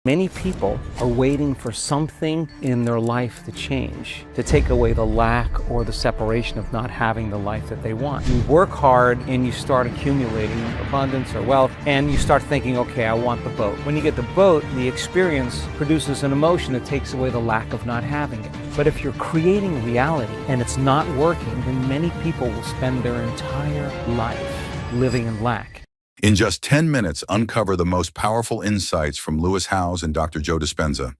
Many people are waiting for something in their life to change, to take away the lack or the separation of not having the life that they want. You work hard and you start accumulating abundance or wealth, and you start thinking, okay, I want the boat. When you get the boat, the experience produces an emotion that takes away the lack of not having it. But if you're creating reality and it's not working, then many people will spend their entire life living in lack. In just 10 minutes, uncover the most powerful insights from Howes and Dr. Joe Dispenza.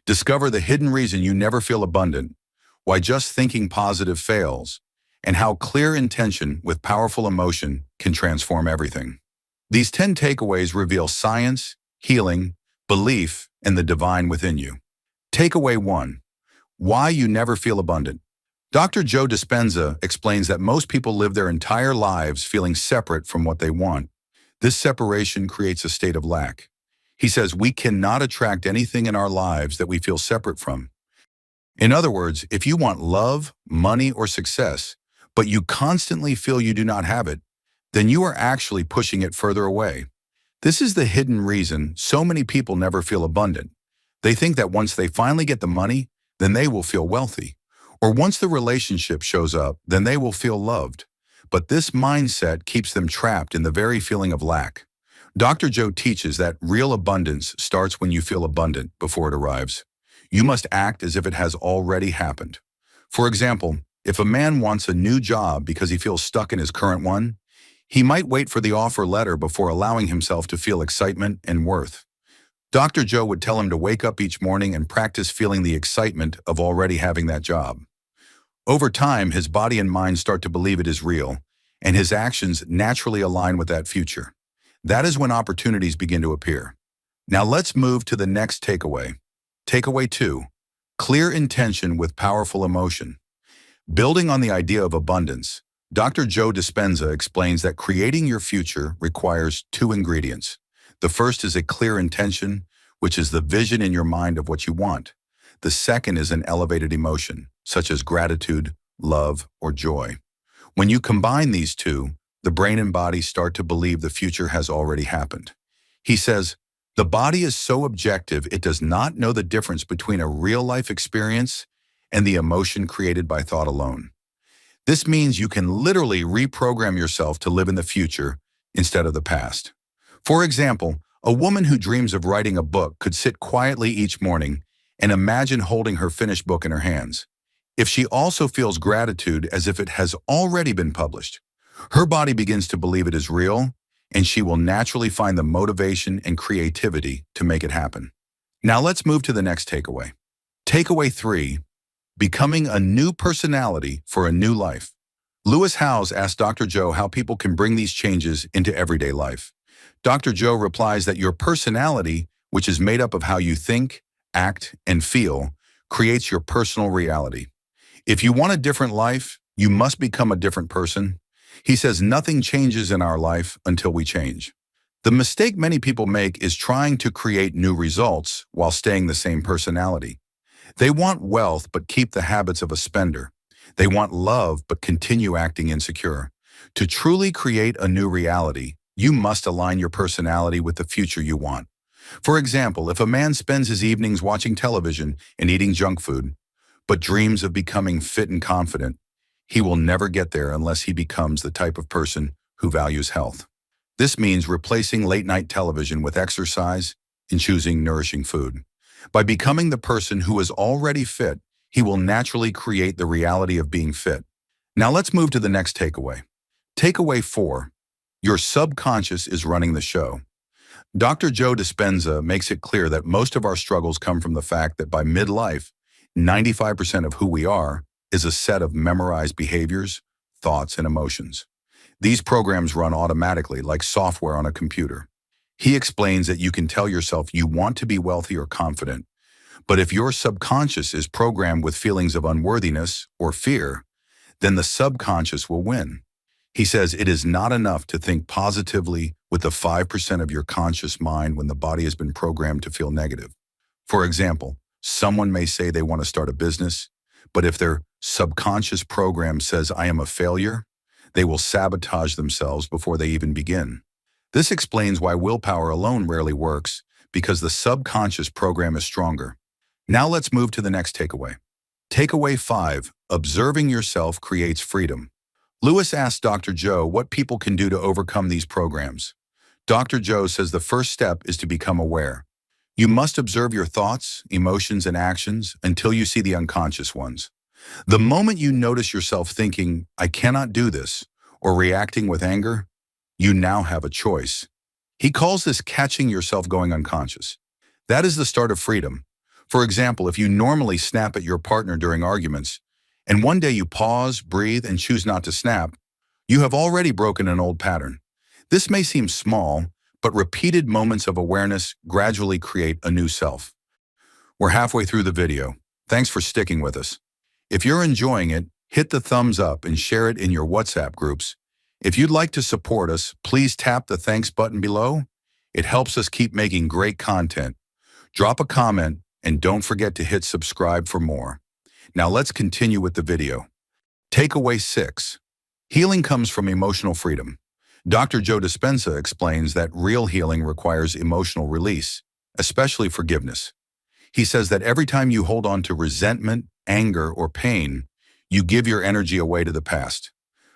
Discover the hidden reason you never feel abundant, why just thinking positive fails, and how clear intention with powerful emotion can transform everything. These 10 takeaways reveal science, healing, belief, and the divine within you. Takeaway 1. Why you never feel abundant. Dr. Joe Dispenza explains that most people live their entire lives feeling separate from what they want. This separation creates a state of lack. He says we cannot attract anything in our lives that we feel separate from. In other words, if you want love, money, or success, but you constantly feel you do not have it, then you are actually pushing it further away. This is the hidden reason so many people never feel abundant. They think that once they finally get the money, then they will feel wealthy. Or once the relationship shows up, then they will feel loved. But this mindset keeps them trapped in the very feeling of lack. Dr. Joe teaches that real abundance starts when you feel abundant before it arrives. You must act as if it has already happened. For example, if a man wants a new job because he feels stuck in his current one, he might wait for the offer letter before allowing himself to feel excitement and worth. Dr. Joe would tell him to wake up each morning and practice feeling the excitement of already having that job. Over time, his body and mind start to believe it is real, and his actions naturally align with that future. That is when opportunities begin to appear. Now let's move to the next takeaway. Takeaway 2. Clear intention with powerful emotion. Building on the idea of abundance, Dr. Joe Dispenza explains that creating your future requires 2 ingredients. The first is a clear intention, which is the vision in your mind of what you want. The second is an elevated emotion, such as gratitude, love, or joy. When you combine these two, the brain and body start to believe the future has already happened. He says, the body is so objective it does not know the difference between a real-life experience and the emotion created by thought alone. This means you can literally reprogram yourself to live in the future instead of the past. For example, a woman who dreams of writing a book could sit quietly each morning and imagine holding her finished book in her hands. If she also feels gratitude as if it has already been published, her body begins to believe it is real, and she will naturally find the motivation and creativity to make it happen. Now let's move to the next takeaway. Takeaway 3, becoming a new personality for a new life. Howes asked Dr. Joe how people can bring these changes into everyday life. Dr. Joe replies that your personality, which is made up of how you think, act, and feel, creates your personal reality. If you want a different life, you must become a different person. He says nothing changes in our life until we change. The mistake many people make is trying to create new results while staying the same personality. They want wealth but keep the habits of a spender. They want love but continue acting insecure. To truly create a new reality, you must align your personality with the future you want. For example, if a man spends his evenings watching television and eating junk food, but dreams of becoming fit and confident, he will never get there unless he becomes the type of person who values health. This means replacing late-night television with exercise and choosing nourishing food. By becoming the person who is already fit, he will naturally create the reality of being fit. Now let's move to the next takeaway. Takeaway 4. Your subconscious is running the show. Dr. Joe Dispenza makes it clear that most of our struggles come from the fact that by midlife, 95% of who we are is a set of memorized behaviors, thoughts, and emotions. These programs run automatically like software on a computer. He explains that you can tell yourself you want to be wealthy or confident, but if your subconscious is programmed with feelings of unworthiness or fear, then the subconscious will win. He says it is not enough to think positively with the 5% of your conscious mind when the body has been programmed to feel negative. For example, someone may say they want to start a business, but if their subconscious program says, I am a failure, they will sabotage themselves before they even begin. This explains why willpower alone rarely works, because the subconscious program is stronger. Now let's move to the next takeaway. Takeaway 5, observing yourself creates freedom. Lewis asked Dr. Joe what people can do to overcome these programs. Dr. Joe says the first step is to become aware. You must observe your thoughts, emotions, and actions until you see the unconscious ones. The moment you notice yourself thinking, "I cannot do this," or reacting with anger, you now have a choice. He calls this catching yourself going unconscious. That is the start of freedom. For example, if you normally snap at your partner during arguments, and one day you pause, breathe, and choose not to snap, you have already broken an old pattern. This may seem small, but repeated moments of awareness gradually create a new self. We're halfway through the video. Thanks for sticking with us. If you're enjoying it, hit the thumbs up and share it in your WhatsApp groups. If you'd like to support us, please tap the thanks button below. It helps us keep making great content. Drop a comment and don't forget to hit subscribe for more. Now let's continue with the video. Takeaway 6. Healing comes from emotional freedom. Dr. Joe Dispenza explains that real healing requires emotional release, especially forgiveness. He says that every time you hold on to resentment, anger, or pain, you give your energy away to the past.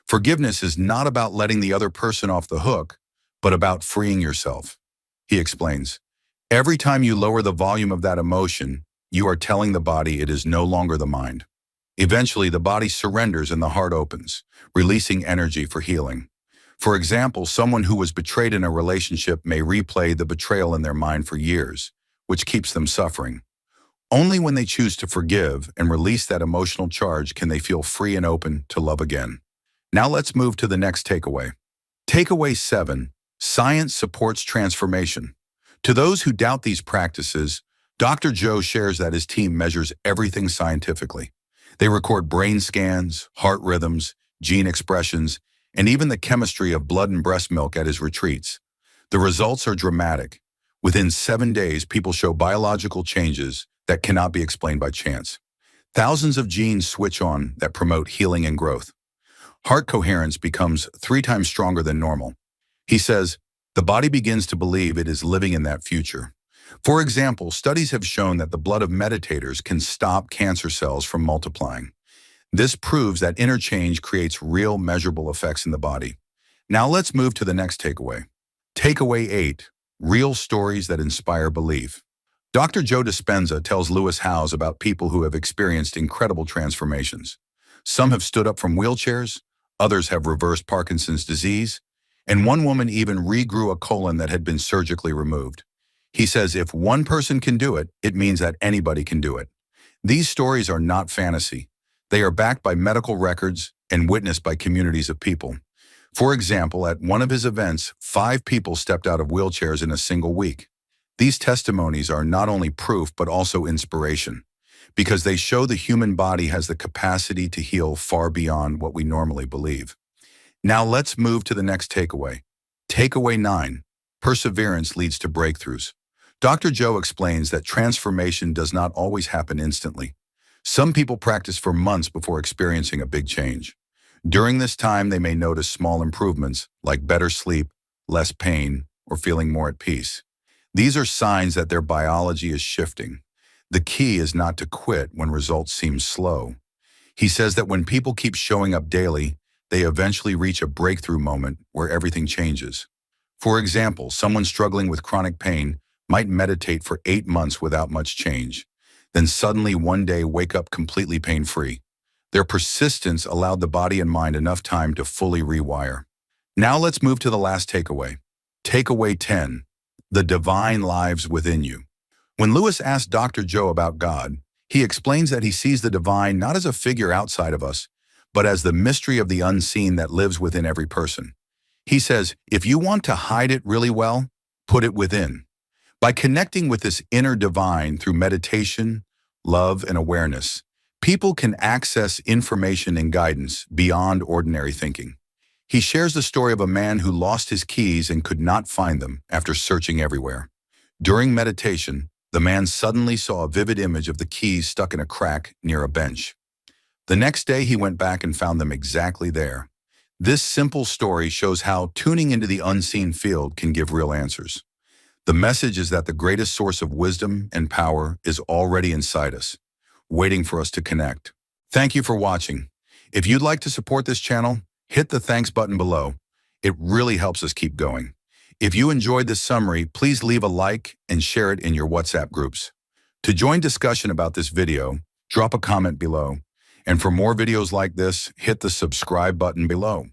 Forgiveness is not about letting the other person off the hook, but about freeing yourself. He explains, every time you lower the volume of that emotion, you are telling the body it is no longer the mind. Eventually, the body surrenders and the heart opens, releasing energy for healing. For example, someone who was betrayed in a relationship may replay the betrayal in their mind for years, which keeps them suffering. Only when they choose to forgive and release that emotional charge can they feel free and open to love again. Now let's move to the next takeaway. Takeaway 7, science supports transformation. To those who doubt these practices, Dr. Joe shares that his team measures everything scientifically. They record brain scans, heart rhythms, gene expressions, and even the chemistry of blood and breast milk at his retreats. The results are dramatic. Within 7 days, people show biological changes that cannot be explained by chance. Thousands of genes switch on that promote healing and growth. Heart coherence becomes 3 times stronger than normal. He says, the body begins to believe it is living in that future. For example, studies have shown that the blood of meditators can stop cancer cells from multiplying. This proves that interchange creates real measurable effects in the body. Now let's move to the next takeaway. Takeaway 8, real stories that inspire belief. Dr. Joe Dispenza tells Lewis Howes about people who have experienced incredible transformations. Some have stood up from wheelchairs, others have reversed Parkinson's disease, and one woman even regrew a colon that had been surgically removed. He says if one person can do it, it means that anybody can do it. These stories are not fantasy. They are backed by medical records and witnessed by communities of people. For example, at one of his events, 5 people stepped out of wheelchairs in a single week. These testimonies are not only proof but also inspiration, because they show the human body has the capacity to heal far beyond what we normally believe. Now let's move to the next takeaway. Takeaway 9, perseverance leads to breakthroughs. Dr. Joe explains that transformation does not always happen instantly. Some people practice for months before experiencing a big change. During this time, they may notice small improvements like better sleep, less pain, or feeling more at peace. These are signs that their biology is shifting. The key is not to quit when results seem slow. He says that when people keep showing up daily, they eventually reach a breakthrough moment where everything changes. For example, someone struggling with chronic pain might meditate for 8 months without much change, then suddenly one day wake up completely pain-free. Their persistence allowed the body and mind enough time to fully rewire. Now let's move to the last takeaway. Takeaway 10, the divine lives within you. When Lewis asked Dr. Joe about God, he explains that he sees the divine not as a figure outside of us, but as the mystery of the unseen that lives within every person. He says, if you want to hide it really well, put it within. By connecting with this inner divine through meditation, love, and awareness, people can access information and guidance beyond ordinary thinking. He shares the story of a man who lost his keys and could not find them after searching everywhere. During meditation, the man suddenly saw a vivid image of the keys stuck in a crack near a bench. The next day, he went back and found them exactly there. This simple story shows how tuning into the unseen field can give real answers. The message is that the greatest source of wisdom and power is already inside us, waiting for us to connect. Thank you for watching. If you'd like to support this channel, hit the thanks button below. It really helps us keep going. If you enjoyed this summary, please leave a like and share it in your WhatsApp groups. To join discussion about this video, drop a comment below. And for more videos like this, hit the subscribe button below.